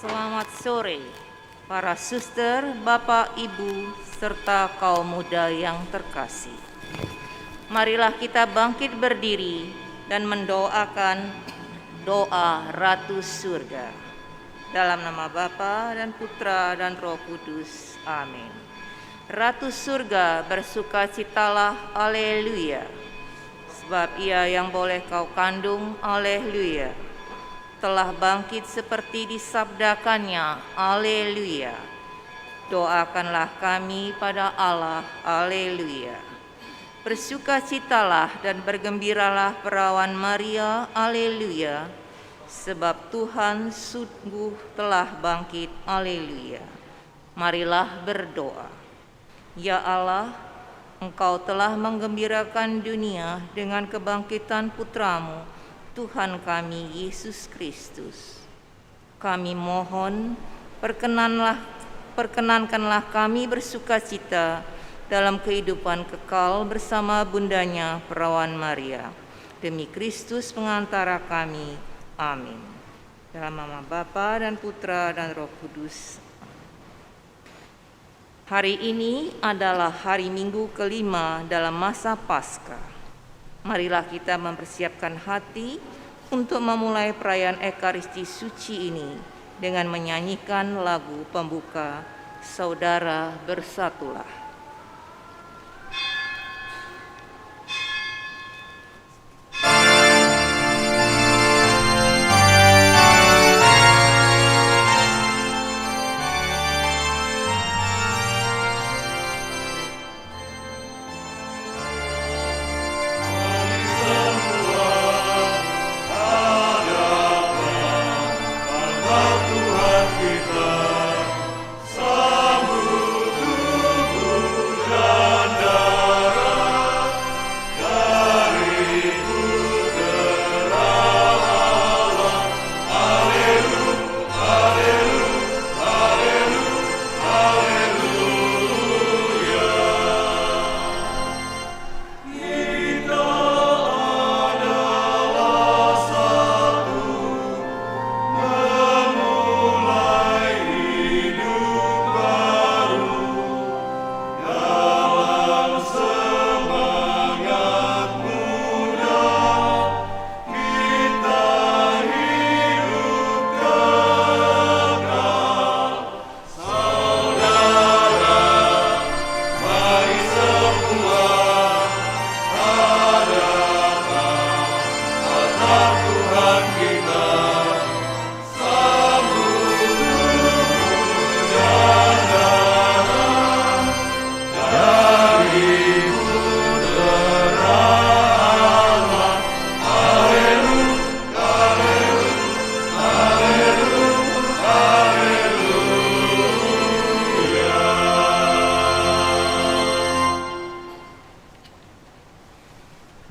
Selamat sore, para suster, bapak, ibu, serta kaum muda yang terkasih. Marilah kita bangkit berdiri dan mendoakan doa Ratu Surga. Dalam nama Bapa dan Putra dan Roh Kudus. Amin. Ratu Surga, bersukacitalah, haleluya. Sebab ia yang boleh kau kandung, haleluya, telah bangkit seperti disabdakannya, haleluya. Doakanlah kami pada Allah, haleluya. Bersukacitalah dan bergembiralah perawan Maria, haleluya, sebab Tuhan sungguh telah bangkit, haleluya. Marilah berdoa. Ya Allah, Engkau telah menggembirakan dunia dengan kebangkitan Putramu, Tuhan kami Yesus Kristus. Kami mohon, perkenankanlah kami bersukacita dalam kehidupan kekal bersama bundanya Perawan Maria. Demi Kristus pengantara kami. Amin. Dalam nama Bapa dan Putra dan Roh Kudus. Hari ini adalah hari Minggu kelima dalam masa Paskah. Marilah kita mempersiapkan hati untuk memulai perayaan Ekaristi Suci ini dengan menyanyikan lagu pembuka Saudara Bersatulah.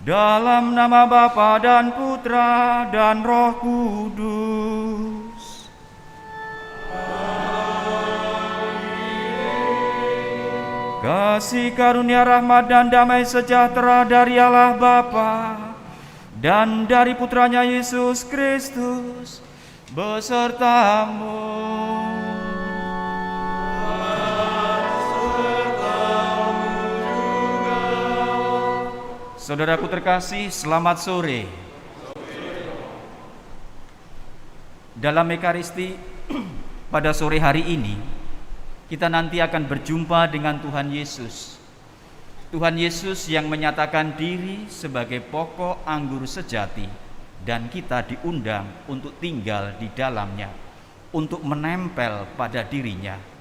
Dalam nama Bapa dan Putra dan Roh Kudus. Amin. Kasih karunia, rahmat dan damai sejahtera dari Allah Bapa dan dari Putranya Yesus Kristus besertamu. Saudaraku terkasih, selamat sore. Dalam Ekaristi pada sore hari ini, kita nanti akan berjumpa dengan Tuhan Yesus. Tuhan Yesus yang menyatakan diri sebagai pokok anggur sejati, dan kita diundang untuk tinggal di dalamnya, untuk menempel pada dirinya.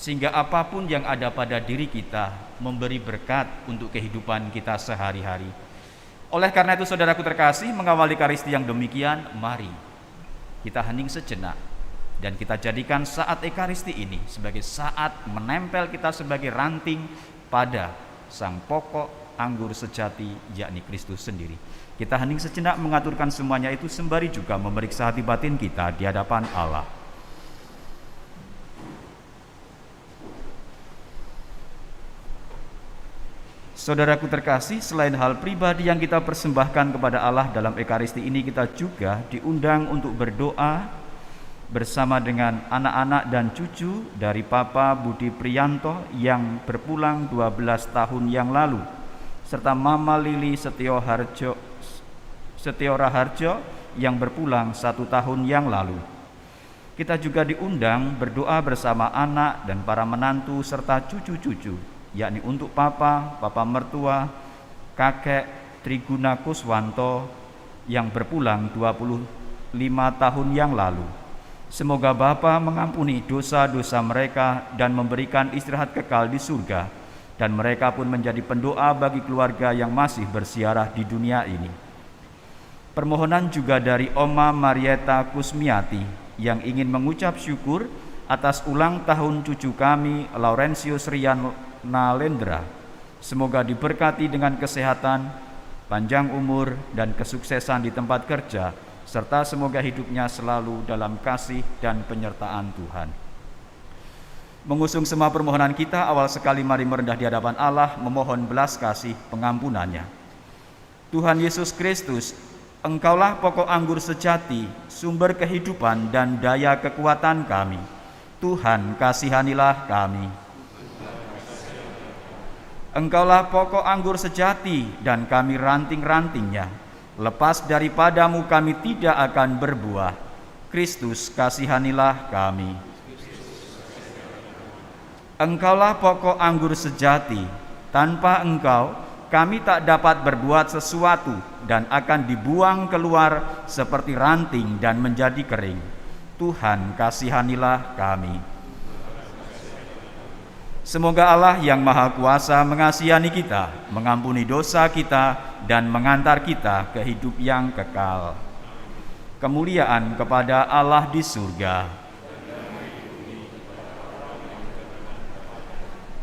Sehingga apapun yang ada pada diri kita memberi berkat untuk kehidupan kita sehari-hari. Oleh karena itu, saudaraku terkasih, mengawali Ekaristi yang demikian, mari kita hening sejenak dan kita jadikan saat Ekaristi ini sebagai saat menempel kita sebagai ranting pada sang pokok anggur sejati, yakni Kristus sendiri. Kita hening sejenak mengaturkan semuanya itu sembari juga memeriksa hati batin kita di hadapan Allah. Saudaraku terkasih, selain hal pribadi yang kita persembahkan kepada Allah dalam Ekaristi ini, kita juga diundang untuk berdoa bersama dengan anak-anak dan cucu dari Papa Budi Priyanto yang berpulang 12 tahun yang lalu, serta Mama Lili Setio Raharjo yang berpulang 1 tahun yang lalu. Kita juga diundang berdoa bersama anak dan para menantu serta cucu-cucu, yakni untuk Papa mertua, kakek Triguna Kuswanto yang berpulang 25 tahun yang lalu. Semoga Bapa mengampuni dosa-dosa mereka dan memberikan istirahat kekal di surga, dan mereka pun menjadi pendoa bagi keluarga yang masih bersiarah di dunia ini. Permohonan juga dari Oma Marieta Kusmiati yang ingin mengucap syukur atas ulang tahun cucu kami Laurentius Riana Lendra. Semoga diberkati dengan kesehatan, panjang umur, dan kesuksesan di tempat kerja, serta semoga hidupnya selalu dalam kasih dan penyertaan Tuhan. Mengusung semua permohonan kita, awal sekali mari merendah di hadapan Allah, memohon belas kasih pengampunannya. Tuhan Yesus Kristus, Engkaulah pokok anggur sejati, sumber kehidupan dan daya kekuatan kami. Tuhan, kasihanilah kami. Engkaulah pokok anggur sejati dan kami ranting-rantingnya. Lepas daripadamu kami tidak akan berbuah. Kristus, kasihanilah kami. Engkaulah pokok anggur sejati. Tanpa Engkau, kami tak dapat berbuat sesuatu dan akan dibuang keluar seperti ranting dan menjadi kering. Tuhan, kasihanilah kami. Semoga Allah yang Maha Kuasa mengasihani kita, mengampuni dosa kita, dan mengantar kita ke hidup yang kekal. Kemuliaan kepada Allah di surga.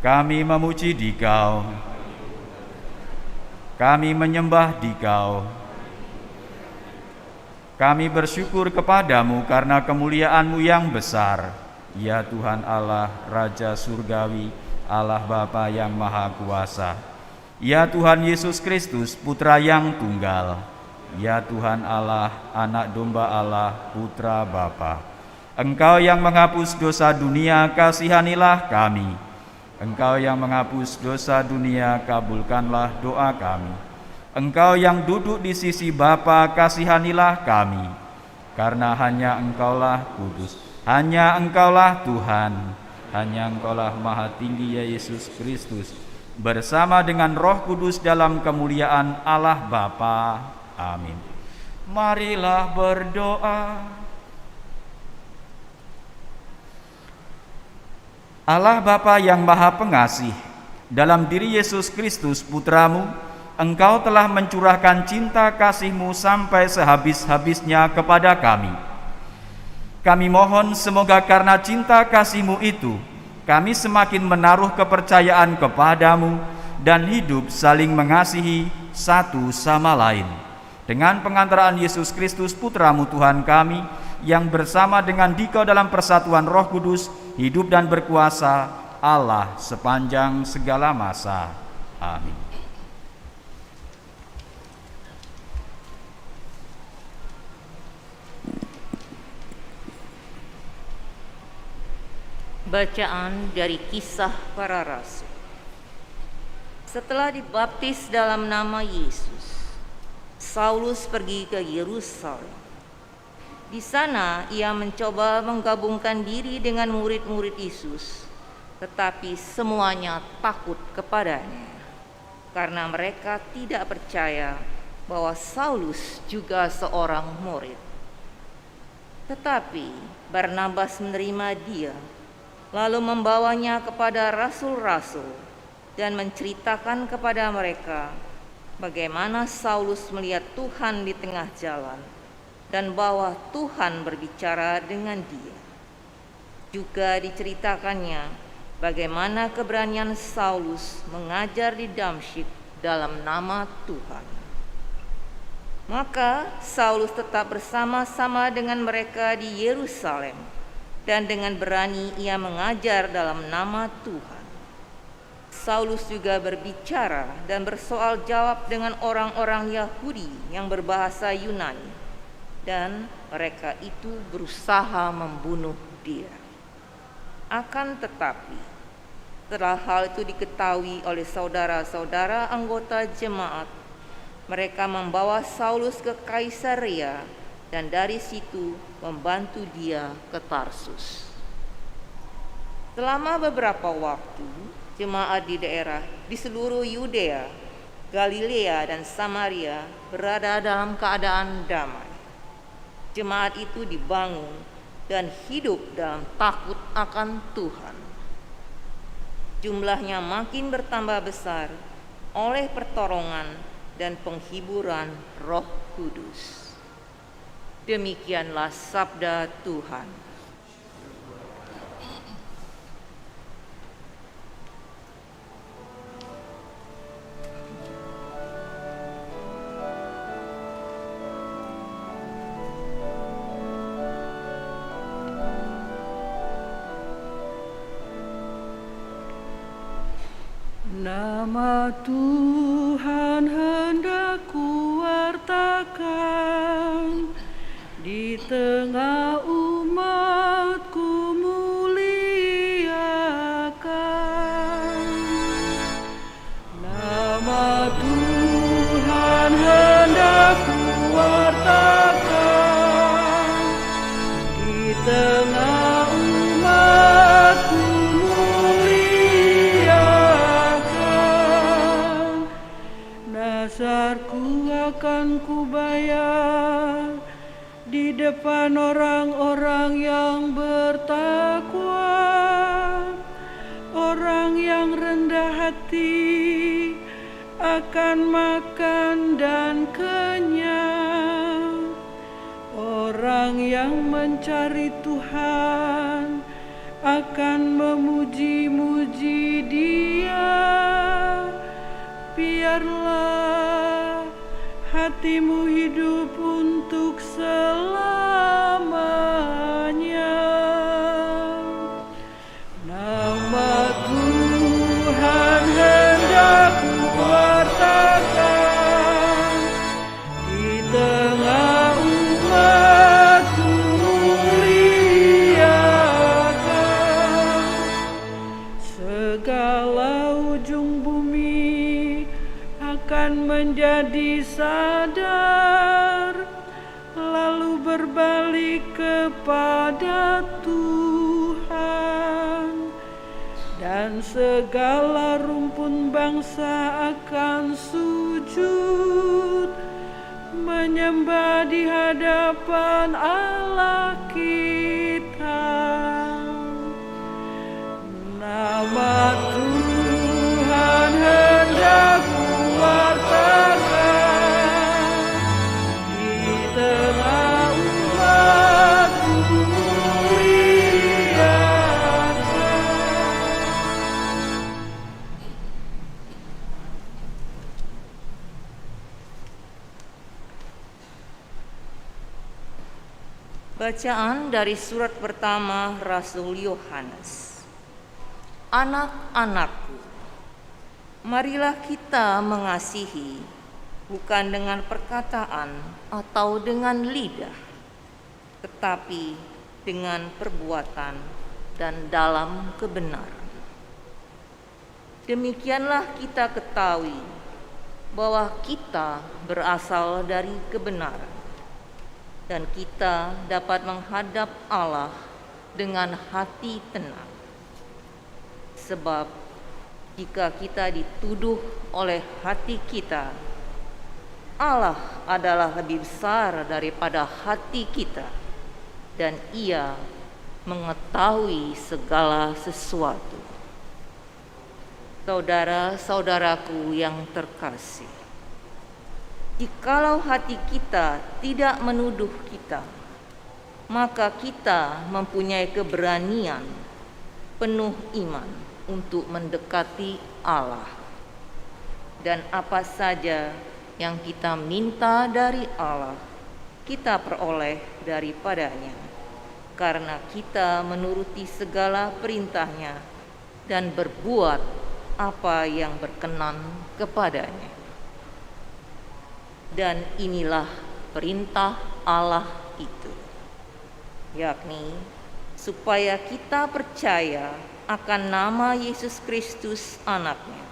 Kami memuji Dikau, kami menyembah Dikau. Kami bersyukur kepadamu karena kemuliaan-Mu yang besar. Ya Tuhan Allah, Raja Surgawi, Allah Bapa yang Maha Kuasa. Ya Tuhan Yesus Kristus, Putra yang Tunggal. Ya Tuhan Allah, Anak Domba Allah, Putra Bapa. Engkau yang menghapus dosa dunia, kasihanilah kami. Engkau yang menghapus dosa dunia, kabulkanlah doa kami. Engkau yang duduk di sisi Bapa, kasihanilah kami. Karena hanya Engkaulah kudus, hanya Engkaulah Tuhan, hanya Engkaulah Maha Tinggi ya Yesus Kristus, bersama dengan Roh Kudus dalam kemuliaan Allah Bapa. Amin. Marilah berdoa. Allah Bapa yang Maha Pengasih, dalam diri Yesus Kristus Putramu, Engkau telah mencurahkan cinta kasih-Mu sampai sehabis-habisnya kepada kami. Kami mohon semoga karena cinta kasih-Mu itu, kami semakin menaruh kepercayaan kepadamu dan hidup saling mengasihi satu sama lain. Dengan pengantaraan Yesus Kristus Putramu Tuhan kami, yang bersama dengan Dikau dalam persatuan Roh Kudus, hidup dan berkuasa Allah sepanjang segala masa. Amin. Bacaan dari Kisah Para Rasul. Setelah dibaptis dalam nama Yesus, Saulus pergi ke Yerusalem. Di sana ia mencoba menggabungkan diri dengan murid-murid Yesus, tetapi semuanya takut kepadanya, karena mereka tidak percaya bahwa Saulus juga seorang murid. Tetapi Barnabas menerima dia, lalu membawanya kepada rasul-rasul dan menceritakan kepada mereka bagaimana Saulus melihat Tuhan di tengah jalan dan bahwa Tuhan berbicara dengan dia. Juga diceritakannya bagaimana keberanian Saulus mengajar di Damsyik dalam nama Tuhan. Maka Saulus tetap bersama-sama dengan mereka di Yerusalem, dan dengan berani ia mengajar dalam nama Tuhan. Saulus juga berbicara dan bersoal jawab dengan orang-orang Yahudi yang berbahasa Yunani, dan mereka itu berusaha membunuh dia. Akan tetapi, setelah hal itu diketahui oleh saudara-saudara anggota jemaat, mereka membawa Saulus ke Kaisarea dan dari situ membantu dia ke Tarsus. Selama beberapa waktu, jemaat di seluruh Yudea, Galilea, dan Samaria berada dalam keadaan damai. Jemaat itu dibangun dan hidup dalam takut akan Tuhan. Jumlahnya makin bertambah besar oleh pertolongan dan penghiburan Roh Kudus. Demikianlah sabda Tuhan. Nama Tuhan hendak kuwartakan, di tengah umat-Ku muliakan. Nama Tuhan hendak kuwartakan, di tengah umat-Ku dasarku akan kubayar di depan orang-orang yang bertakwa, orang yang rendah hati akan makan dan kenyang, orang yang mencari Tuhan akan memuji-muji Dia. Biarlah hatimu hidup untuk selamanya. Nama Tuhan hendak kuwartakan, di tengah umat-Ku muliakan. Segala ujung bumi akan menjadi sadar, lalu berbalik kepada Tuhan, dan segala rumpun bangsa akan sujud menyembah di hadapan Allah kita. Nama Tuhan hendak kuwartakan, di tengah umat-Ku muliakan. Bacaan dari surat pertama Rasul Yohanes. Anak-anakku, marilah kita mengasihi, bukan dengan perkataan atau dengan lidah, tetapi dengan perbuatan dan dalam kebenaran. Demikianlah kita ketahui bahwa kita berasal dari kebenaran, dan kita dapat menghadap Allah dengan hati tenang. Sebab jika kita dituduh oleh hati kita, Allah adalah lebih besar daripada hati kita, dan Ia mengetahui segala sesuatu. Saudara-saudaraku yang terkasih, jikalau hati kita tidak menuduh kita, maka kita mempunyai keberanian penuh iman untuk mendekati Allah. Dan apa saja yang kita minta dari Allah, kita peroleh daripadanya, karena kita menuruti segala perintahnya dan berbuat apa yang berkenan kepadanya. Dan inilah perintah Allah itu, yakni supaya kita percaya akan nama Yesus Kristus Anaknya,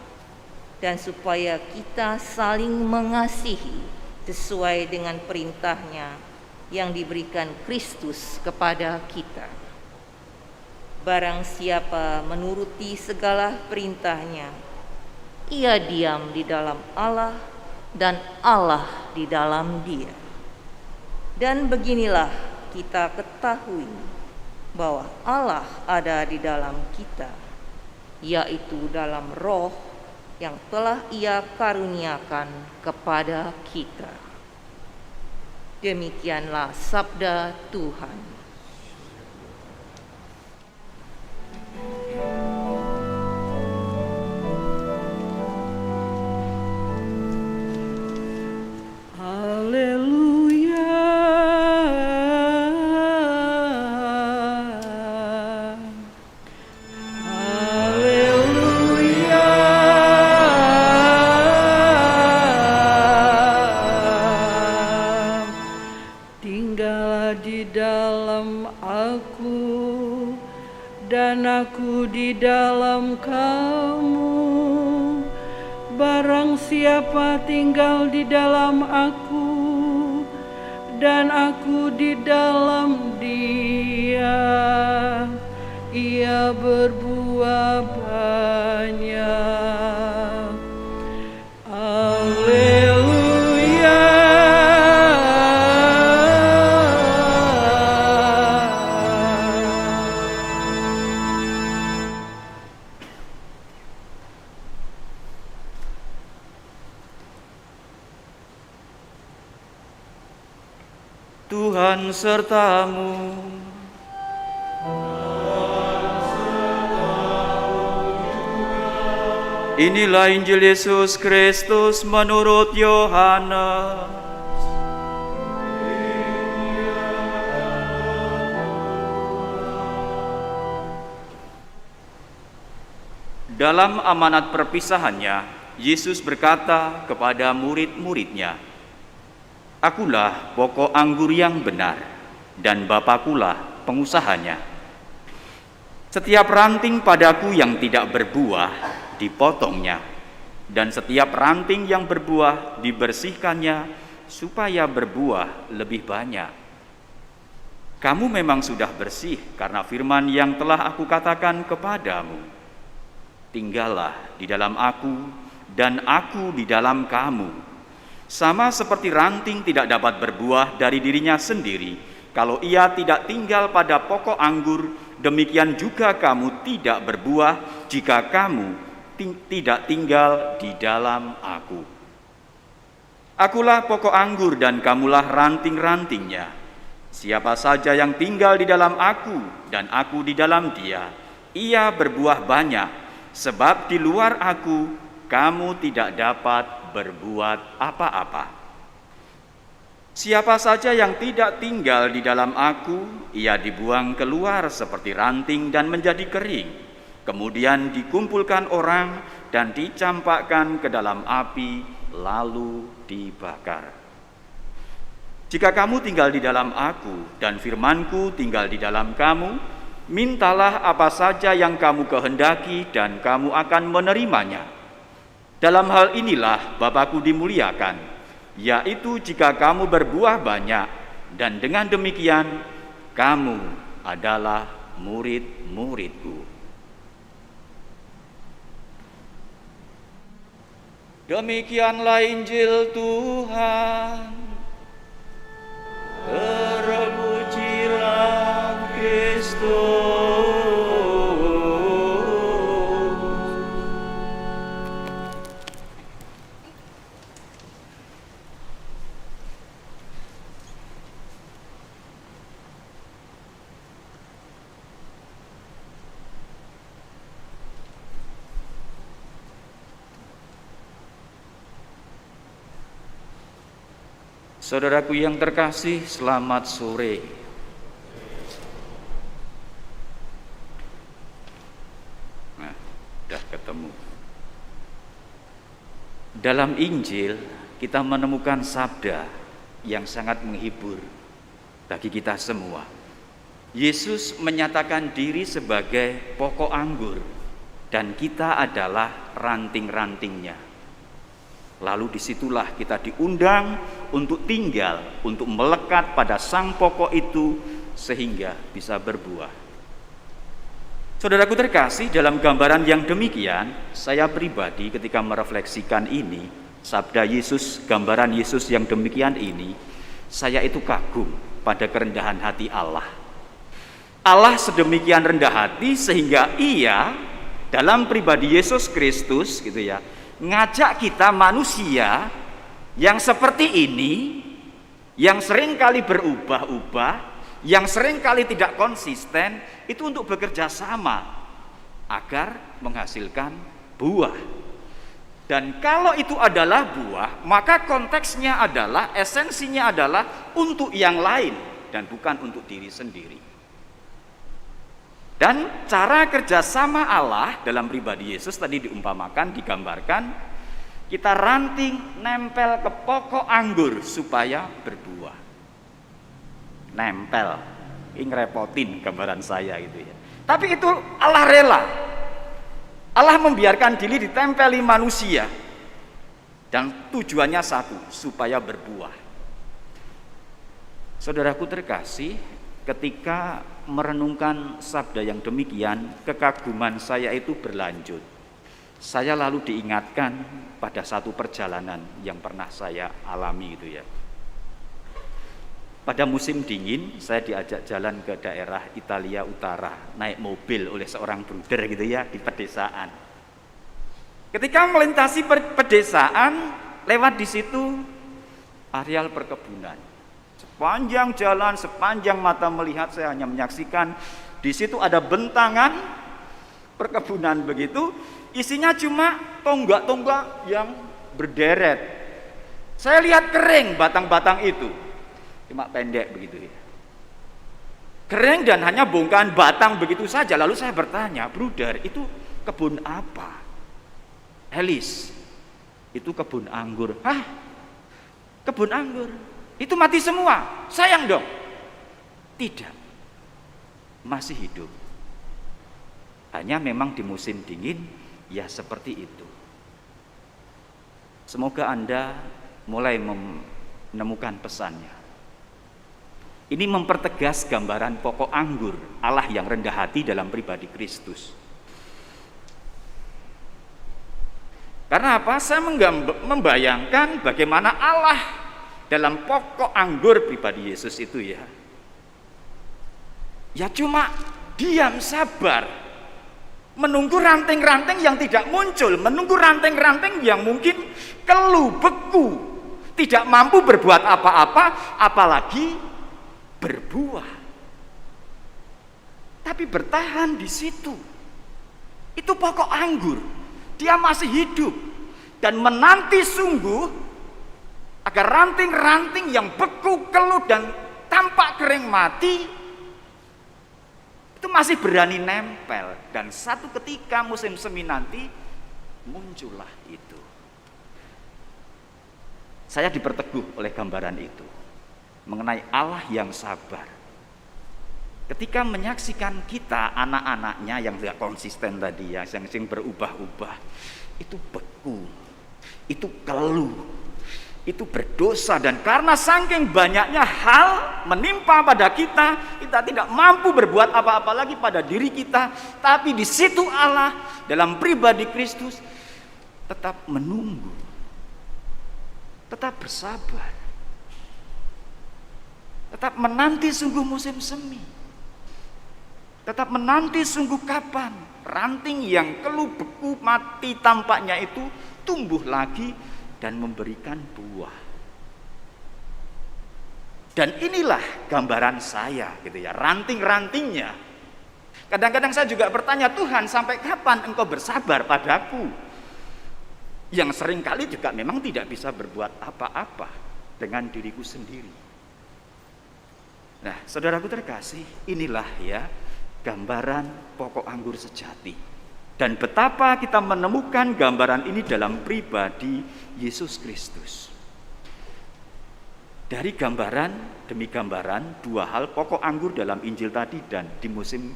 dan supaya kita saling mengasihi sesuai dengan perintahnya yang diberikan Kristus kepada kita. Barang siapa menuruti segala perintahnya, ia diam di dalam Allah dan Allah di dalam dia. Dan beginilah kita ketahui bahwa Allah ada di dalam kita, yaitu dalam Roh yang telah Ia karuniakan kepada kita. Demikianlah sabda Tuhan. Haleluya. Haleluya. Tinggallah di dalam aku dan aku di dalam kamu. Barang siapa tinggal di dalam aku dan aku di dalam dia, ia berbuah banyak. Haleluya. Tuhan sertamu. Inilah Injil Yesus Kristus menurut Yohanes. Dalam amanat perpisahannya, Yesus berkata kepada murid-muridnya, "Akulah pokok anggur yang benar, dan Bapakulah pengusahanya. Setiap ranting padaku yang tidak berbuah, dipotongnya, dan setiap ranting yang berbuah, dibersihkannya, supaya berbuah lebih banyak. Kamu memang sudah bersih karena firman yang telah aku katakan kepadamu. Tinggallah di dalam aku, dan aku di dalam kamu. Sama seperti ranting tidak dapat berbuah dari dirinya sendiri, kalau ia tidak tinggal pada pokok anggur, demikian juga kamu tidak berbuah jika kamu tidak tinggal di dalam aku. Akulah pokok anggur dan kamulah ranting-rantingnya. Siapa saja yang tinggal di dalam aku dan aku di dalam dia, ia berbuah banyak, sebab di luar aku kamu tidak dapat berbuat apa-apa. Siapa saja yang tidak tinggal di dalam aku, ia dibuang keluar seperti ranting dan menjadi kering, kemudian dikumpulkan orang dan dicampakkan ke dalam api, lalu dibakar. Jika kamu tinggal di dalam aku dan firmanku tinggal di dalam kamu, mintalah apa saja yang kamu kehendaki dan kamu akan menerimanya. Dalam hal inilah Bapa-Ku dimuliakan, yaitu jika kamu berbuah banyak, dan dengan demikian kamu adalah murid-murid-Ku." Demikianlah Injil Tuhan. Terpujilah Kristus. Saudaraku yang terkasih, selamat sore. Nah, sudah ketemu. Dalam Injil kita menemukan sabda yang sangat menghibur bagi kita semua. Yesus menyatakan diri sebagai pokok anggur dan kita adalah ranting-rantingnya. Lalu disitulah kita diundang untuk tinggal, untuk melekat pada sang pokok itu sehingga bisa berbuah. Saudaraku terkasih, dalam gambaran yang demikian, saya pribadi ketika merefleksikan ini, sabda Yesus, gambaran Yesus yang demikian ini, saya itu kagum pada kerendahan hati Allah. Allah sedemikian rendah hati sehingga Ia dalam pribadi Yesus Kristus gitu ya, ngajak kita manusia yang seperti ini, yang seringkali berubah-ubah, yang seringkali tidak konsisten, itu untuk bekerja sama agar menghasilkan buah. Dan kalau itu adalah buah, maka konteksnya adalah, esensinya adalah untuk yang lain dan bukan untuk diri sendiri. Dan cara kerjasama Allah dalam pribadi Yesus tadi diumpamakan, digambarkan, kita ranting nempel ke pokok anggur supaya berbuah. Nempel, ini ngerepotin gambaran saya gitu ya. Tapi itu Allah rela. Allah membiarkan diri ditempeli manusia. Dan tujuannya satu, supaya berbuah. Saudaraku terkasih, ketika merenungkan sabda yang demikian, kekaguman saya itu berlanjut. Saya lalu diingatkan pada satu perjalanan yang pernah saya alami gitu ya. Pada musim dingin, saya diajak jalan ke daerah Italia Utara, naik mobil oleh seorang bruder gitu ya, di pedesaan. Ketika melintasi pedesaan, lewat di situ areal perkebunan. Sepanjang jalan, sepanjang mata melihat, saya hanya menyaksikan di situ ada bentangan perkebunan begitu, isinya cuma tonggak-tonggak yang berderet. Saya lihat kering batang-batang itu, cuma pendek begitu ya. Kering dan hanya bongkahan batang begitu saja. Lalu saya bertanya, bruder, itu kebun apa? Elis, itu kebun anggur. Hah? Kebun anggur? Itu mati semua, sayang dong. Tidak, masih hidup. Hanya memang di musim dingin ya seperti itu. Semoga Anda mulai menemukan pesannya. Ini mempertegas gambaran pokok anggur Allah yang rendah hati dalam pribadi Kristus. Karena apa? Saya membayangkan bagaimana Allah dalam pokok anggur pribadi Yesus itu ya cuma diam sabar menunggu ranting-ranting yang tidak muncul, menunggu ranting-ranting yang mungkin keluh, beku, tidak mampu berbuat apa-apa, apalagi berbuah. Tapi bertahan di situ. Itu pokok anggur, dia masih hidup dan menanti sungguh agar ranting-ranting yang beku, keluh dan tampak kering mati itu masih berani nempel. Dan satu ketika musim semi nanti muncullah itu. Saya diperteguh oleh gambaran itu mengenai Allah yang sabar. Ketika menyaksikan kita anak-anaknya yang tidak konsisten tadi ya, yang sering berubah-ubah, itu beku, itu keluh, itu berdosa, dan karena saking banyaknya hal menimpa pada kita, kita tidak mampu berbuat apa-apa lagi pada diri kita. Tapi di situ Allah dalam pribadi Kristus tetap menunggu, tetap bersabar, tetap menanti sungguh musim semi, tetap menanti sungguh kapan ranting yang keluh beku mati tampaknya itu tumbuh lagi dan memberikan buah. Dan inilah gambaran saya gitu ya, ranting-rantingnya. Kadang-kadang saya juga bertanya, Tuhan, sampai kapan Engkau bersabar padaku? Yang seringkali juga memang tidak bisa berbuat apa-apa dengan diriku sendiri. Nah, saudaraku terkasih, inilah ya gambaran pokok anggur sejati. Dan betapa kita menemukan gambaran ini dalam pribadi Yesus Kristus. Dari gambaran demi gambaran dua hal pokok anggur dalam Injil tadi dan di musim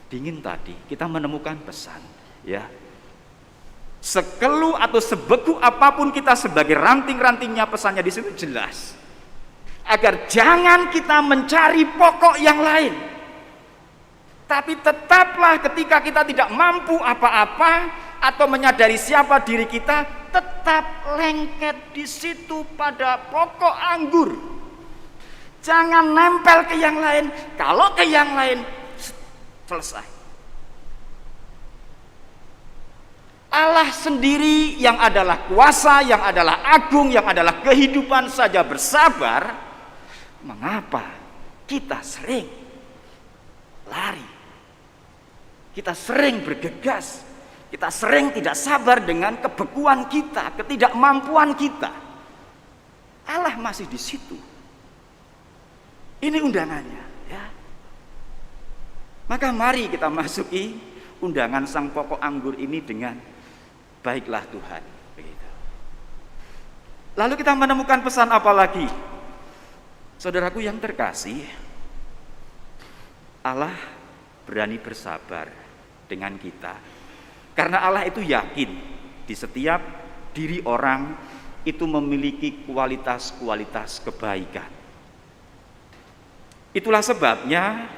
dingin tadi, kita menemukan pesan, ya. Sekelu atau sebeku apapun kita sebagai ranting-rantingnya, pesannya di situ jelas. Agar jangan kita mencari pokok yang lain. Tapi tetaplah ketika kita tidak mampu apa-apa atau menyadari siapa diri kita, tetap lengket di situ pada pokok anggur. Jangan nempel ke yang lain. Kalau ke yang lain, selesai. Allah sendiri yang adalah kuasa, yang adalah agung, yang adalah kehidupan saja bersabar. Mengapa kita sering lari? Kita sering bergegas, kita sering tidak sabar dengan kebekuan kita, ketidakmampuan kita. Allah masih di situ. Ini undangannya, ya. Maka mari kita masuki undangan sang pokok anggur ini dengan baiklah Tuhan. Begitu. Lalu kita menemukan pesan apa lagi? Saudaraku yang terkasih, Allah berani bersabar dengan kita. Karena Allah itu yakin di setiap diri orang itu memiliki kualitas-kualitas kebaikan. Itulah sebabnya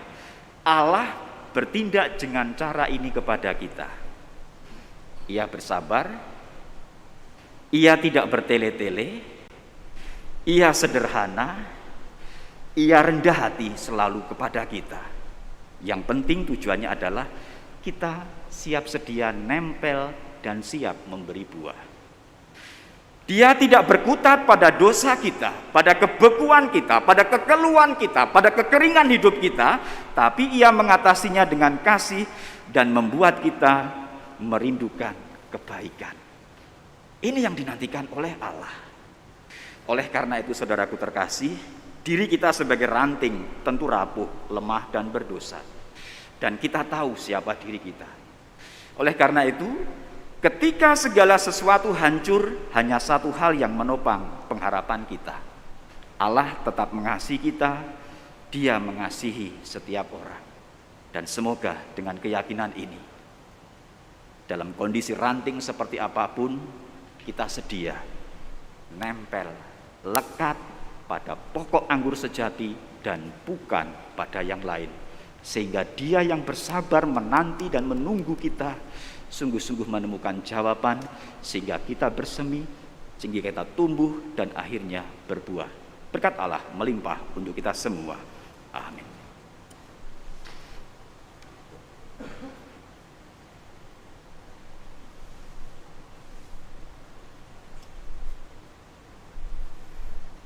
Allah bertindak dengan cara ini kepada kita. Ia bersabar, ia tidak bertele-tele, ia sederhana, ia rendah hati selalu kepada kita. Yang penting tujuannya adalah kita siap sedia nempel dan siap memberi buah. Dia tidak berkutat pada dosa kita, pada kebekuan kita, pada kekeluhan kita, pada kekeringan hidup kita, tapi ia mengatasinya dengan kasih dan membuat kita merindukan kebaikan. Ini yang dinantikan oleh Allah. Oleh karena itu saudaraku terkasih, diri kita sebagai ranting tentu rapuh, lemah dan berdosa. Dan kita tahu siapa diri kita. Oleh karena itu, ketika segala sesuatu hancur, hanya satu hal yang menopang pengharapan kita. Allah tetap mengasihi kita, Dia mengasihi setiap orang. Dan semoga dengan keyakinan ini, dalam kondisi ranting seperti apapun, kita sedia nempel, lekat pada pokok anggur sejati dan bukan pada yang lain. Sehingga Dia yang bersabar menanti dan menunggu kita sungguh-sungguh menemukan jawaban, sehingga kita bersemi, sehingga kita tumbuh dan akhirnya berbuah. Berkat Allah melimpah untuk kita semua. Amin.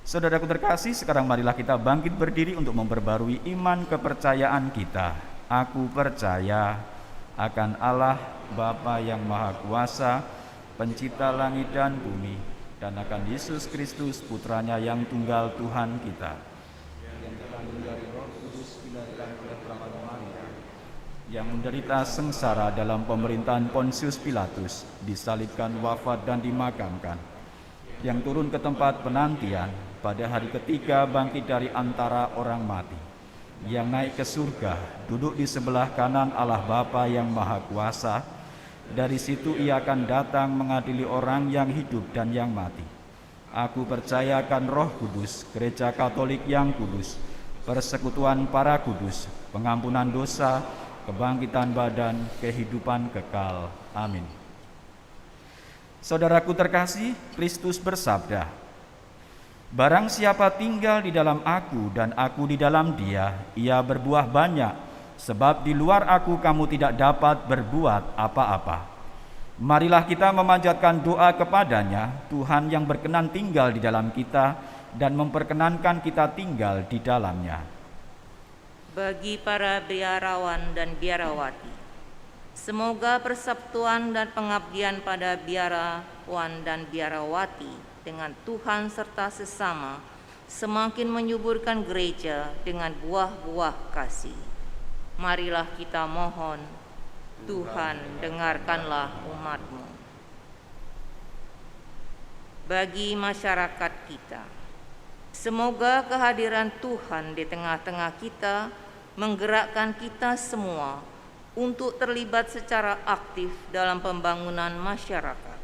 Saudaraku terkasih, sekarang marilah kita bangkit berdiri untuk memperbarui iman kepercayaan kita. Aku percaya akan Allah Bapa yang Maha Kuasa, Pencipta langit dan bumi, dan akan Yesus Kristus Putranya yang tunggal Tuhan kita, yang terkandung dari Roh Kudus, dilahirkan oleh perawan Maria, yang menderita sengsara dalam pemerintahan Pontius Pilatus, disalibkan, wafat dan dimakamkan, yang turun ke tempat penantian, pada hari ketiga bangkit dari antara orang mati, yang naik ke surga, duduk di sebelah kanan Allah Bapa yang Maha Kuasa. Dari situ Ia akan datang mengadili orang yang hidup dan yang mati. Aku percaya akan Roh Kudus, Gereja Katolik yang kudus, persekutuan para kudus, pengampunan dosa, kebangkitan badan, kehidupan kekal. Amin. Saudaraku terkasih, Kristus bersabda, "Barang siapa tinggal di dalam aku dan aku di dalam dia, ia berbuah banyak, sebab di luar aku kamu tidak dapat berbuat apa-apa." Marilah kita memanjatkan doa kepadanya, Tuhan yang berkenan tinggal di dalam kita dan memperkenankan kita tinggal di dalamnya. Bagi para biarawan dan biarawati, semoga persekutuan dan pengabdian pada biarawan dan biarawati dengan Tuhan serta sesama semakin menyuburkan gereja dengan buah-buah kasih. Marilah kita mohon, Tuhan dengarkanlah umat-Mu. Bagi masyarakat kita, Semoga kehadiran Tuhan di tengah-tengah kita menggerakkan kita semua untuk terlibat secara aktif dalam pembangunan masyarakat.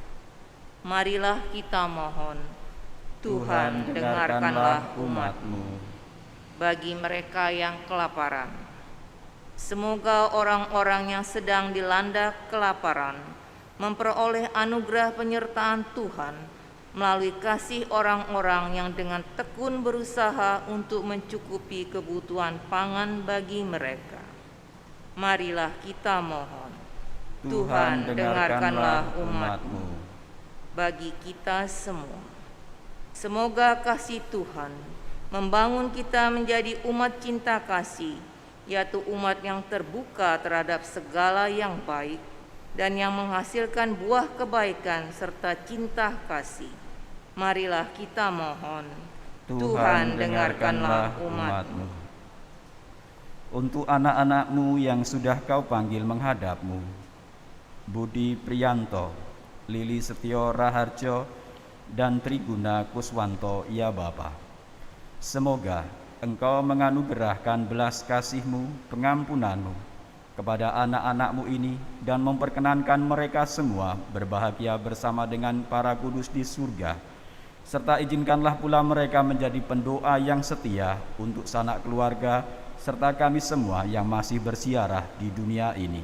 Marilah kita mohon, Tuhan dengarkanlah umat-Mu. Bagi mereka yang kelaparan, semoga orang-orang yang sedang dilanda kelaparan memperoleh anugerah penyertaan Tuhan melalui kasih orang-orang yang dengan tekun berusaha untuk mencukupi kebutuhan pangan bagi mereka. Marilah kita mohon, Tuhan dengarkanlah umat-Mu. Bagi kita semua, semoga kasih Tuhan membangun kita menjadi umat cinta kasih, yaitu umat yang terbuka terhadap segala yang baik dan yang menghasilkan buah kebaikan serta cinta kasih. Marilah kita mohon, Tuhan dengarkanlah umat-Mu. Untuk anak-anak-Mu yang sudah Kau panggil menghadap-Mu, Budi Priyanto, Lili Setio Raharjo, dan Triguna Kuswanto, ya Bapa. Semoga Engkau menganugerahkan belas kasih-Mu, pengampunan-Mu kepada anak-anak-Mu ini dan memperkenankan mereka semua berbahagia bersama dengan para kudus di surga. Serta izinkanlah pula mereka menjadi pendoa yang setia untuk sanak keluarga serta kami semua yang masih bersiarah di dunia ini.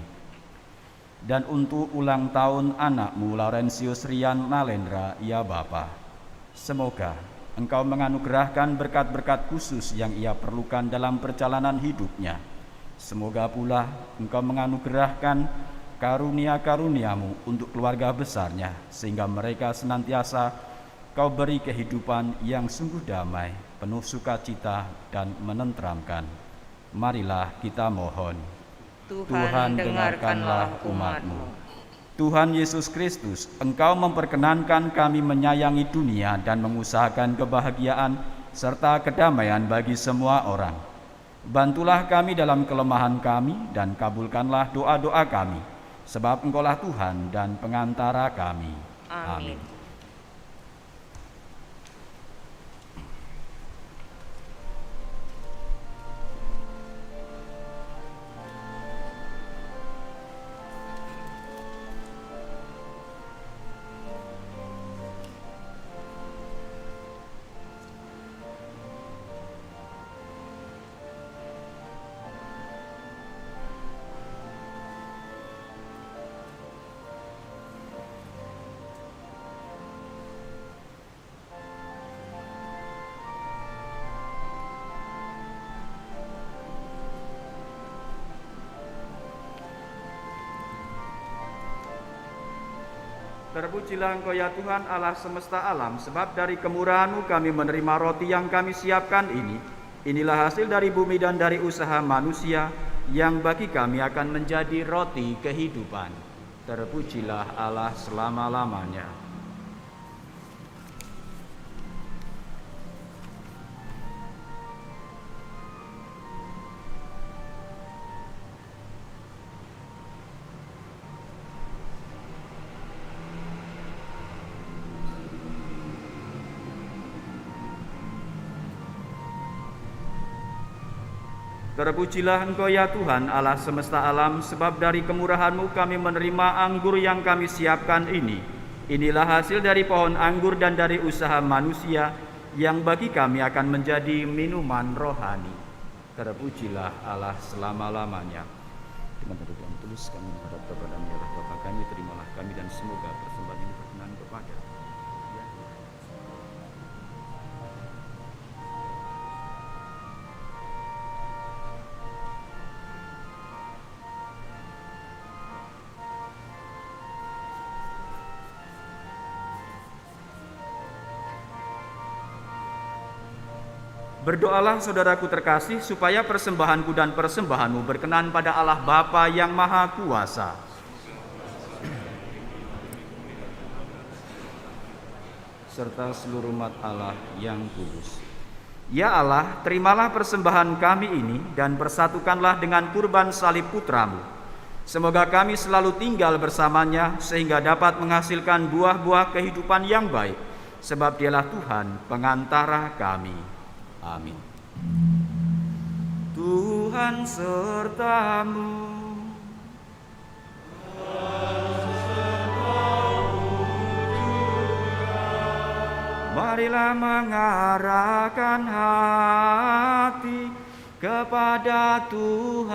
Dan untuk ulang tahun anak-Mu Laurentius Rian Nalendra, ya Bapa. Semoga Engkau menganugerahkan berkat-berkat khusus yang ia perlukan dalam perjalanan hidupnya. Semoga pula Engkau menganugerahkan karunia-karunia-Mu untuk keluarga besarnya, sehingga mereka senantiasa Kau beri kehidupan yang sungguh damai, penuh sukacita dan menenteramkan. Marilah kita mohon, Tuhan dengarkanlah umat-Mu. Tuhan Yesus Kristus, Engkau memperkenankan kami menyayangi dunia dan mengusahakan kebahagiaan serta kedamaian bagi semua orang. Bantulah kami dalam kelemahan kami dan kabulkanlah doa-doa kami, sebab Engkaulah Tuhan dan pengantara kami. Amin. Terpujilah Engkau ya Tuhan Allah semesta alam, sebab dari kemurahan-Mu kami menerima roti yang kami siapkan ini. Inilah hasil dari bumi dan dari usaha manusia, yang bagi kami akan menjadi roti kehidupan. Terpujilah Allah selama-lamanya. Terpujilah Engkau ya Tuhan Allah semesta alam, sebab dari kemurahan-Mu kami menerima anggur yang kami siapkan ini. Inilah hasil dari pohon anggur dan dari usaha manusia, yang bagi kami akan menjadi minuman rohani. Terpujilah Allah selama-lamanya. Dengan hati yang tulus kami menghadap kepada-Mu ya Bapa kami, terimalah kami dan semoga persembahan ini berkenan kepada Berdoalah saudaraku terkasih, supaya persembahanku dan persembahanmu berkenan pada Allah Bapa yang Maha Kuasa. Serta seluruh umat Allah yang kudus. Ya Allah, terimalah persembahan kami ini dan persatukanlah dengan kurban salib putra-Mu. Semoga kami selalu tinggal bersamanya sehingga dapat menghasilkan buah-buah kehidupan yang baik, sebab Dialah Tuhan pengantara kami. Amin. Tuhan sertamu. Marilah mengarahkan hati kepada Tuhan.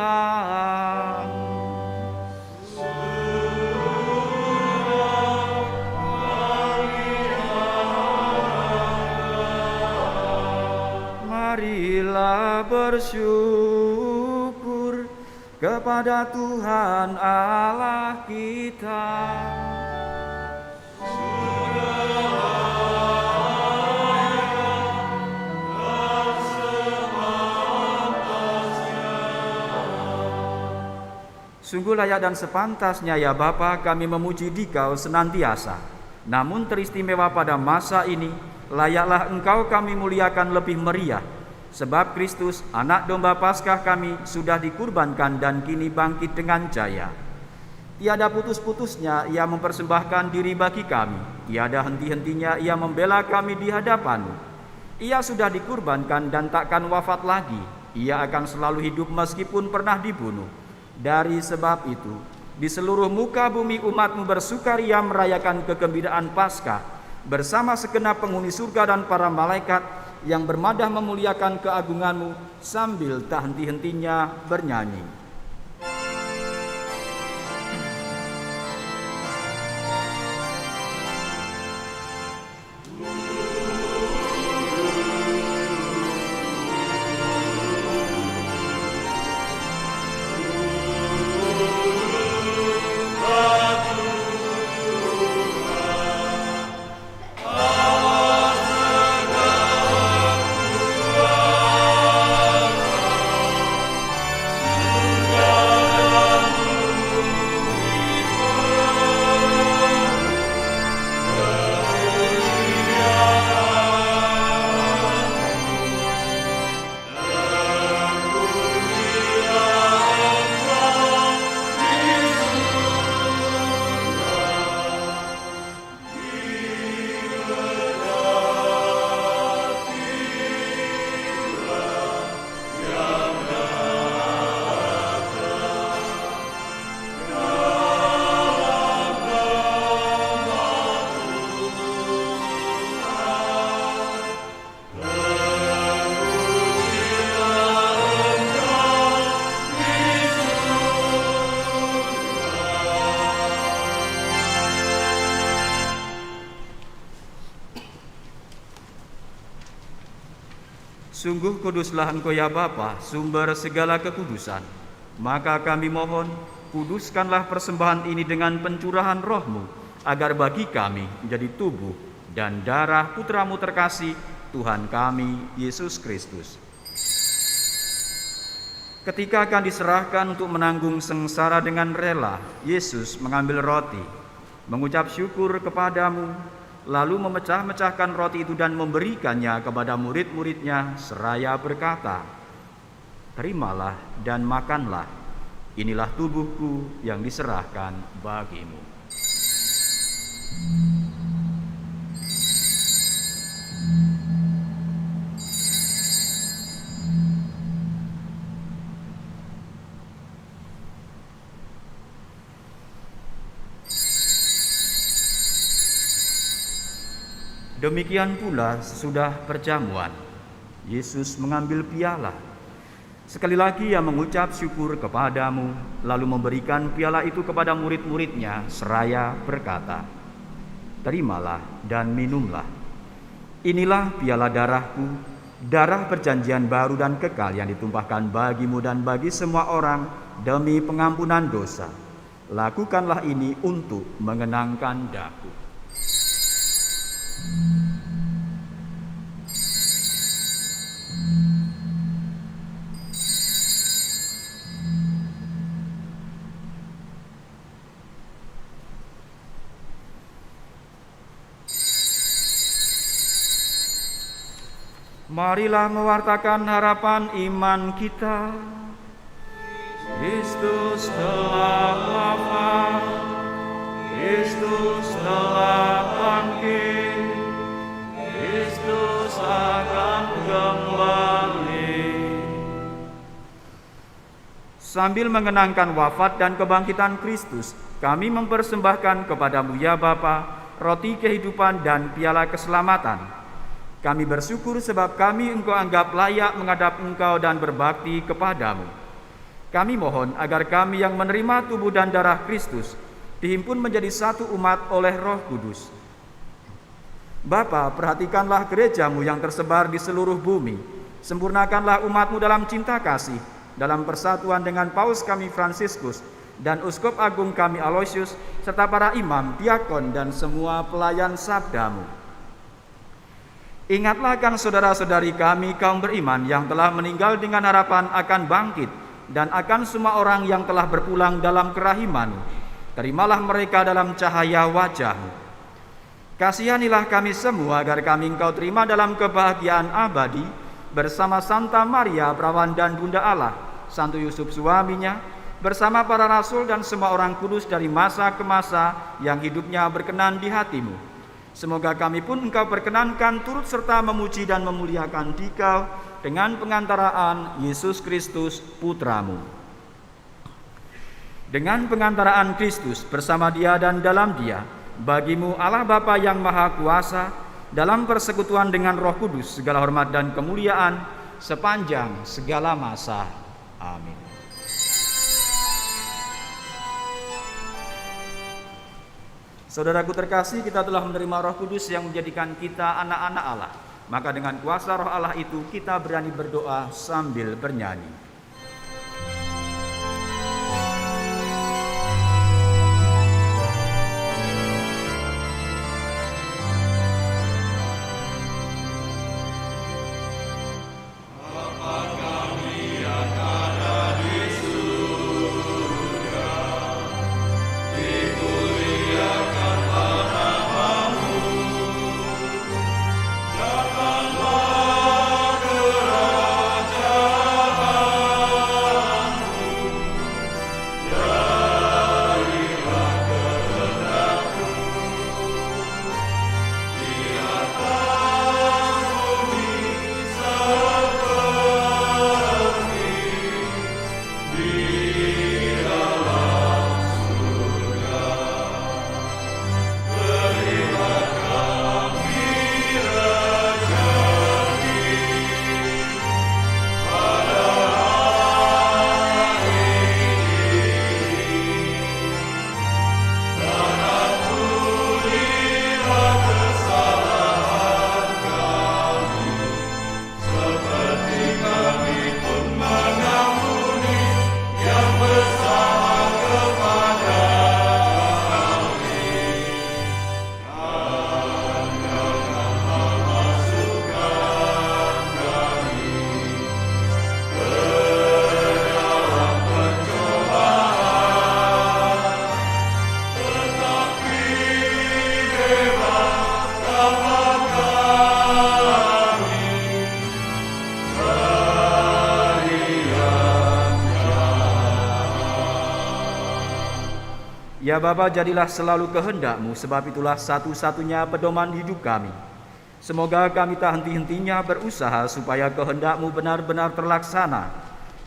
Marilah bersyukur kepada Tuhan Allah kita. Sungguh layak dan sepantasnya ya Bapa kami memuji Dikau senantiasa. Namun teristimewa pada masa ini, layaklah Engkau kami muliakan lebih meriah. Sebab Kristus, anak domba Paskah kami, sudah dikurbankan dan kini bangkit dengan jaya. Tiada putus-putusnya Ia mempersembahkan diri bagi kami. Tiada henti-hentinya Ia membela kami di hadapan-Mu. Ia sudah dikurbankan dan takkan wafat lagi. Ia akan selalu hidup meskipun pernah dibunuh. Dari sebab itu, di seluruh muka bumi umat-Mu bersukaria merayakan kegembiraan Paskah bersama segenap penghuni surga dan para malaikat yang bermadah memuliakan keagungan-Mu sambil tak henti-hentinya bernyanyi. Sungguh kuduslah Engkau ya Bapa, sumber segala kekudusan. Maka kami mohon, kuduskanlah persembahan ini dengan pencurahan Roh-Mu, agar bagi kami menjadi tubuh dan darah Putra-Mu terkasih, Tuhan kami, Yesus Kristus. Ketika akan diserahkan untuk menanggung sengsara dengan rela, Yesus mengambil roti, mengucap syukur kepadamu, lalu memecah-mecahkan roti itu dan memberikannya kepada murid-muridnya seraya berkata, "Terimalah dan makanlah, inilah tubuhku yang diserahkan bagimu." Demikian pula sesudah perjamuan, Yesus mengambil piala. Sekali lagi Ia mengucap syukur kepadamu, lalu memberikan piala itu kepada murid-muridnya seraya berkata, "Terimalah dan minumlah. Inilah piala darahku, darah perjanjian baru dan kekal yang ditumpahkan bagimu dan bagi semua orang demi pengampunan dosa. Lakukanlah ini untuk mengenangkan daku." Marilah mewartakan harapan iman kita. Kristus telah wafat, Kristus telah bangkit, Kristus akan kembali. Sambil mengenangkan wafat dan kebangkitan Kristus, kami mempersembahkan kepadamu ya Bapa, roti kehidupan dan piala keselamatan. Kami bersyukur sebab kami Engkau anggap layak menghadap Engkau dan berbakti kepadamu. Kami mohon agar kami yang menerima tubuh dan darah Kristus dihimpun menjadi satu umat oleh Roh Kudus. Bapa, perhatikanlah gerejamu yang tersebar di seluruh bumi. Sempurnakanlah umatmu dalam cinta kasih, dalam persatuan dengan Paus kami Fransiskus dan Uskup Agung kami Aloysius, serta para imam, diakon, dan semua pelayan sabdamu. Ingatlah akan saudara-saudari kami kaum beriman yang telah meninggal dengan harapan akan bangkit, dan akan semua orang yang telah berpulang dalam kerahiman. Terimalah mereka dalam cahaya wajah-Mu. Kasihanilah kami semua agar kami Engkau terima dalam kebahagiaan abadi bersama Santa Maria Perawan dan Bunda Allah, Santo Yusuf suaminya, bersama para rasul dan semua orang kudus dari masa ke masa yang hidupnya berkenan di hati-Mu. Semoga kami pun Engkau perkenankan turut serta memuji dan memuliakan Dikau dengan pengantaraan Yesus Kristus Putra-Mu. Dengan pengantaraan Kristus bersama Dia dan dalam Dia, bagi-Mu Allah Bapa yang Maha Kuasa, dalam persekutuan dengan Roh Kudus, segala hormat dan kemuliaan sepanjang segala masa. Amin. Saudaraku terkasih, kita telah menerima Roh Kudus yang menjadikan kita anak-anak Allah. Maka dengan kuasa Roh Allah itu kita berani berdoa sambil bernyanyi. Ya Bapa, jadilah selalu kehendak-Mu, sebab itulah satu-satunya pedoman hidup kami. Semoga kami tak henti-hentinya berusaha supaya kehendak-Mu benar-benar terlaksana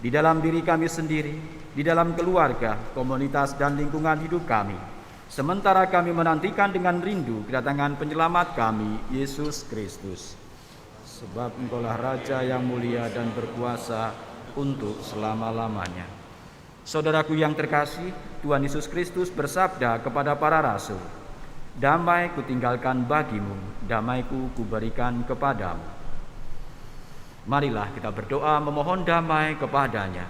di dalam diri kami sendiri, di dalam keluarga, komunitas, dan lingkungan hidup kami. Sementara kami menantikan dengan rindu kedatangan penyelamat kami, Yesus Kristus. Sebab Engkaulah Raja yang mulia dan berkuasa untuk selama-lamanya. Saudaraku yang terkasih, Tuhan Yesus Kristus bersabda kepada para rasul, "Damai kutinggalkan bagimu, damaiku kuberikan kepadamu." Marilah kita berdoa memohon damai kepadanya.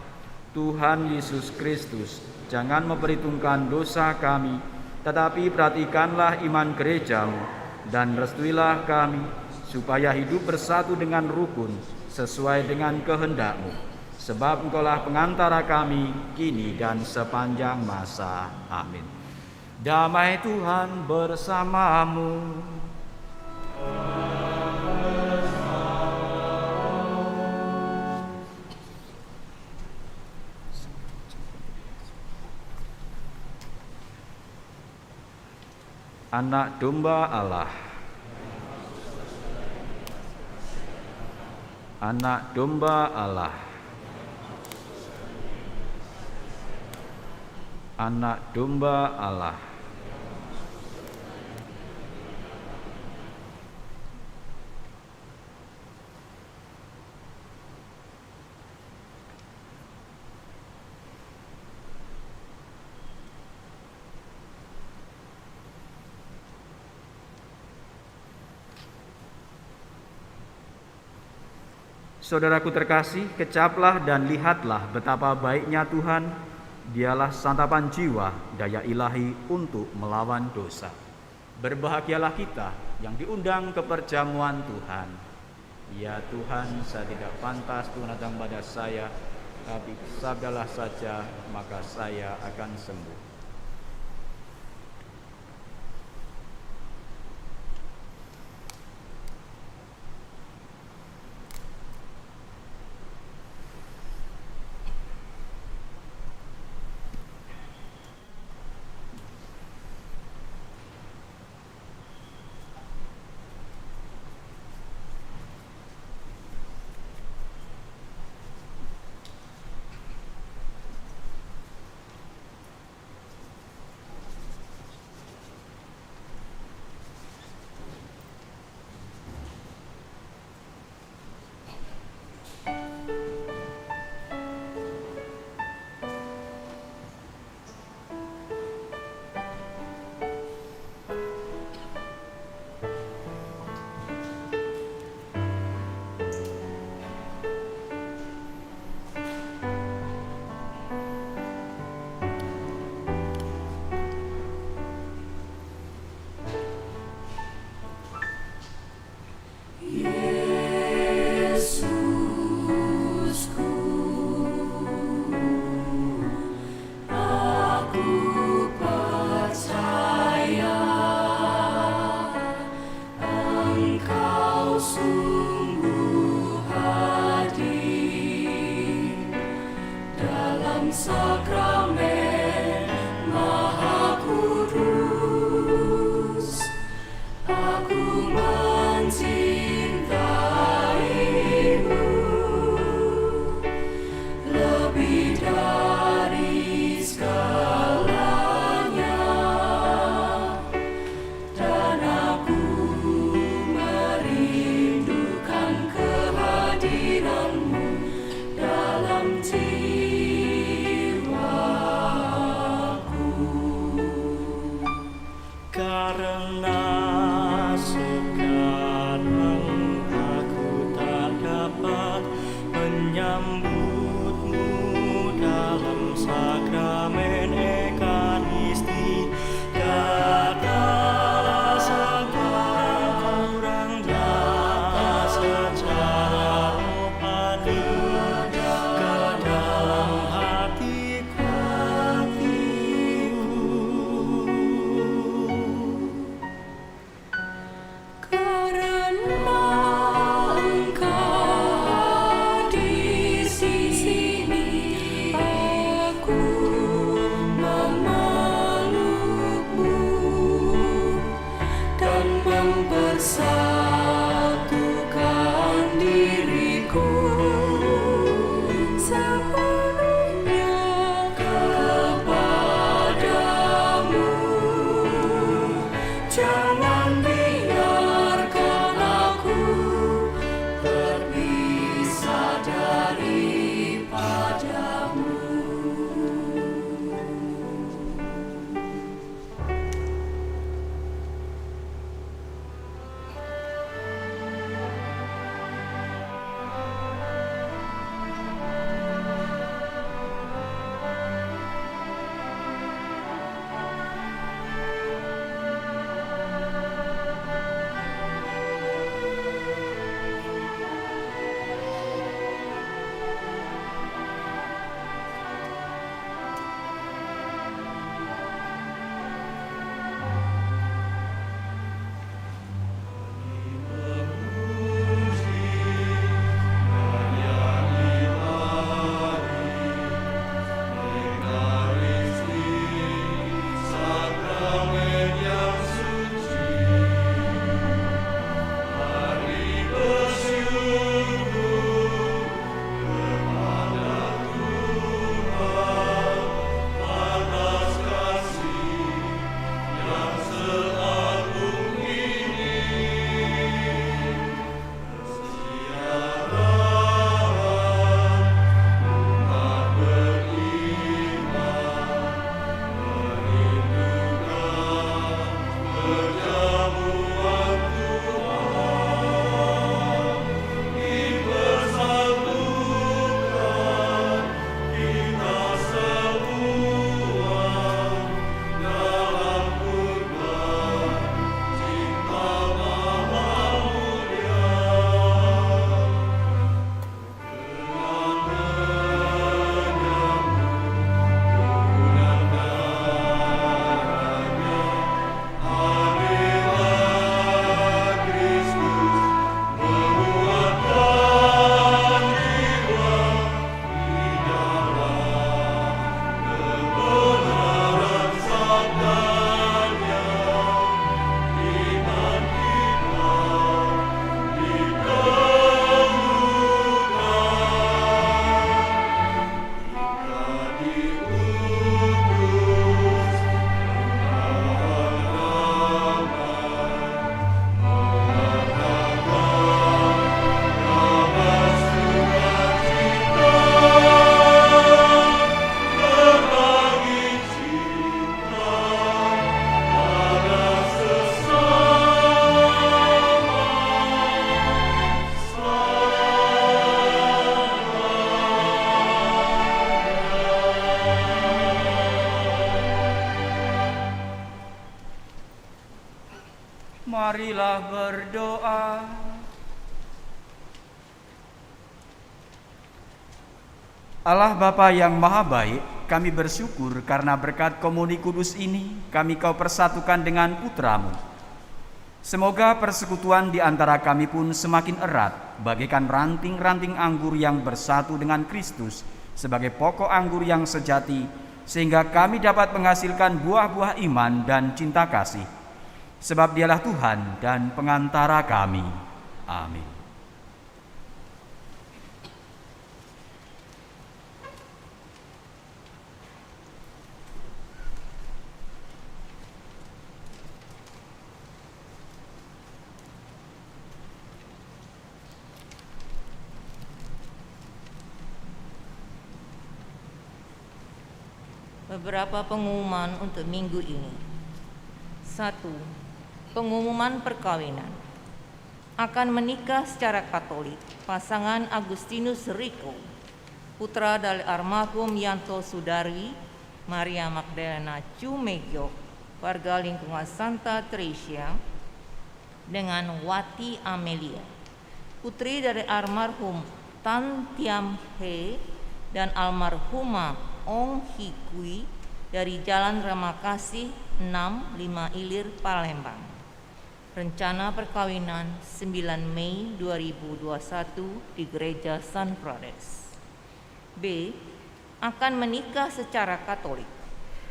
Tuhan Yesus Kristus, jangan memperhitungkan dosa kami, tetapi perhatikanlah iman gerejamu, dan restuilah kami, supaya hidup bersatu dengan rukun, sesuai dengan kehendak-Mu. Sebab Engkaulah pengantara kami, kini dan sepanjang masa. Amin. Damai Tuhan bersamamu. Anak domba Allah. Anak domba Allah. Anak domba Allah. Saudaraku terkasih, kecaplah dan lihatlah betapa baiknya Tuhan. Dialah santapan jiwa, daya ilahi untuk melawan dosa. Berbahagialah kita yang diundang ke perjamuan Tuhan. Ya Tuhan, saya tidak pantas Tuhan datang pada saya, tapi sabdalah saja, maka saya akan sembuh. Di sini aku Marilah berdoa. Allah Bapa yang Maha Baik, kami bersyukur karena berkat komuni kudus ini kami Kau persatukan dengan Putra-Mu. Semoga persekutuan di antara kami pun semakin erat, bagaikan ranting-ranting anggur yang bersatu dengan Kristus sebagai pokok anggur yang sejati, sehingga kami dapat menghasilkan buah-buah iman dan cinta kasih. Sebab Dialah Tuhan dan pengantara kami. Amin. Beberapa pengumuman untuk minggu ini. 1. Pengumuman perkawinan. Akan menikah secara Katolik pasangan Agustinus Rico, putra dari almarhum Yanto Sudarwi, Maria Magdalena Cumegyo, warga lingkungan Santa Teresia, dengan Wati Amelia, putri dari almarhum Tan Tiam He dan almarhumah Ong Hi Kui dari Jalan Ramakasih 6, 5 Ilir, Palembang. Rencana perkawinan 9 Mei 2021 di Gereja San Frades. B. Akan menikah secara Katolik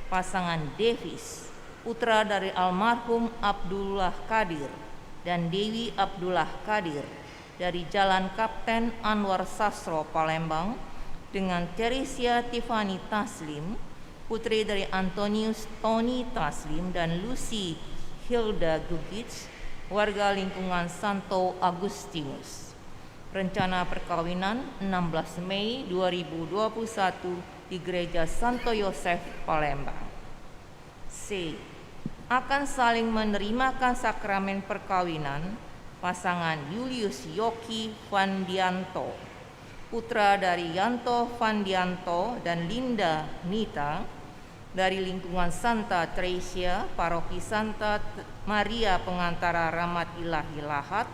pasangan Davis, putra dari almarhum Abdullah Kadir dan Dewi Abdullah Kadir dari Jalan Kapten Anwar Sastro, Palembang, dengan Teresia Tiffany Taslim, putri dari Antonius Tony Taslim dan Lucy Hilda Gugits, warga lingkungan Santo Agustinus. Rencana perkawinan 16 Mei 2021 di Gereja Santo Yosef, Palembang. C. Akan saling menerimakan sakramen perkawinan pasangan Julius Yoki Vandianto, putra dari Yanto Vandianto dan Linda Nita dari lingkungan Santa Teresia, Paroki Santa Maria Pengantara Rahmat Ilahi Lahat,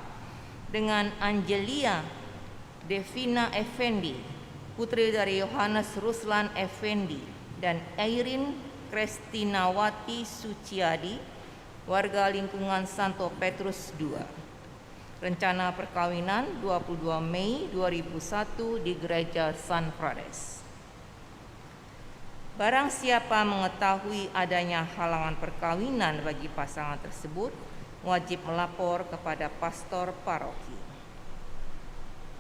dengan Angelia Devina Effendi, putri dari Yohanes Ruslan Effendi dan Airin Kristinawati Suciadi, warga lingkungan Santo Petrus II. Rencana perkawinan 22 Mei 2001 di Gereja San Frades. Barang siapa mengetahui adanya halangan perkawinan bagi pasangan tersebut, wajib melapor kepada pastor paroki.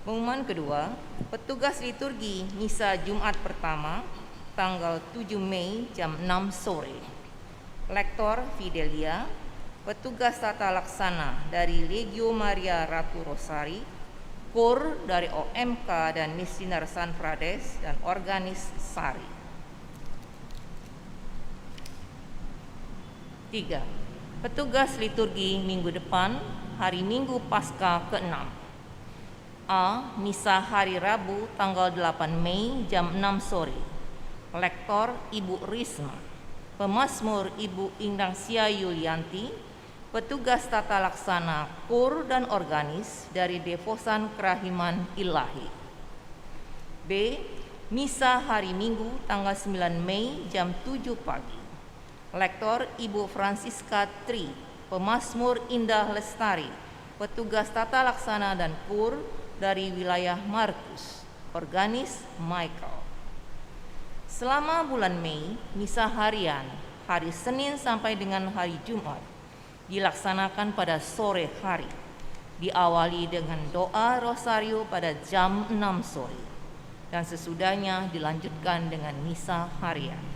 Pengumuman kedua, petugas liturgi misa Jumat pertama tanggal 7 Mei jam 6 sore. Lektor Fidelia, petugas tata laksana dari Legio Maria Ratu Rosari, KOR dari OMK dan Misinar San Frades, dan organis Sari. 3. Petugas liturgi minggu depan, hari Minggu Paskah ke-6. A. Misa hari Rabu tanggal 8 Mei jam 6 sore. Lektor Ibu Risma, pemazmur Ibu Indangsia Yulianti, petugas tata laksana KOR dan organis dari Devosan Kerahiman Ilahi. B. Misa hari Minggu tanggal 9 Mei jam 7 pagi. Lektor Ibu Francisca Tri, pemazmur Indah Lestari, petugas tata laksana dan KOR dari wilayah Markus, organis Michael. Selama bulan Mei, misa harian hari Senin sampai dengan hari Jumat dilaksanakan pada sore hari, diawali dengan doa rosario pada jam 6 sore dan sesudahnya dilanjutkan dengan misa harian.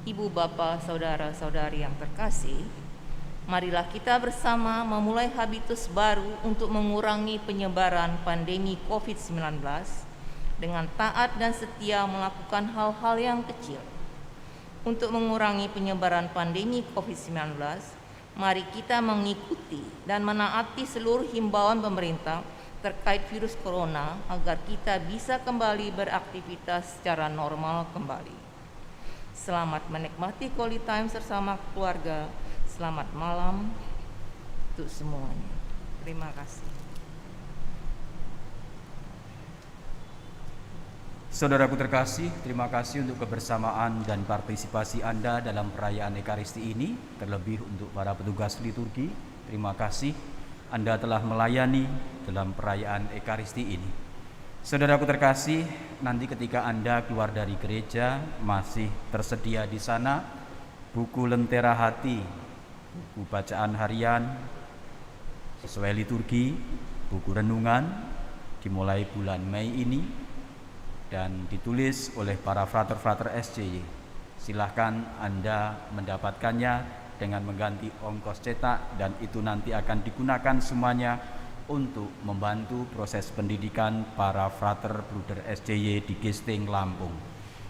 Ibu, Bapak, saudara-saudari yang terkasih, marilah kita bersama memulai habitus baru untuk mengurangi penyebaran pandemi COVID-19 dengan taat dan setia melakukan hal-hal yang kecil. Untuk mengurangi penyebaran pandemi COVID-19, mari kita mengikuti dan menaati seluruh himbauan pemerintah terkait virus corona agar kita bisa kembali beraktivitas secara normal kembali. Selamat menikmati quality time bersama keluarga. Selamat malam. untuk semuanya. Terima kasih. Saudaraku terkasih, terima kasih untuk kebersamaan dan partisipasi Anda dalam perayaan Ekaristi ini, terlebih untuk para petugas liturgi. Terima kasih Anda telah melayani dalam perayaan Ekaristi ini. Saudaraku terkasih, nanti ketika Anda keluar dari gereja, masih tersedia di sana buku Lentera Hati, buku bacaan harian sesuai liturgi, buku renungan dimulai bulan Mei ini dan ditulis oleh para frater-frater SCY. Silahkan Anda mendapatkannya dengan mengganti ongkos cetak, dan itu nanti akan digunakan semuanya untuk membantu proses pendidikan para frater bruder SCY di Gesting, Lampung.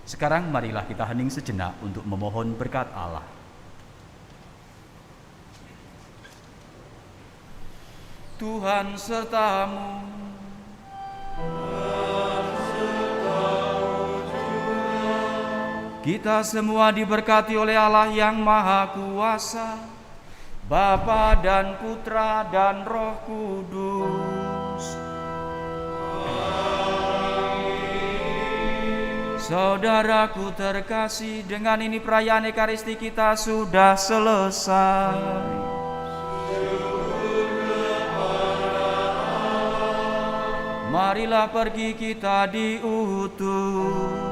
Sekarang marilah kita hening sejenak untuk memohon berkat Allah. Tuhan sertamu. Kita semua diberkati oleh Allah yang Maha Kuasa, Bapa dan Putra dan Roh Kudus. Saudaraku terkasih, dengan ini perayaan Ekaristi kita sudah selesai. Marilah pergi kita diutus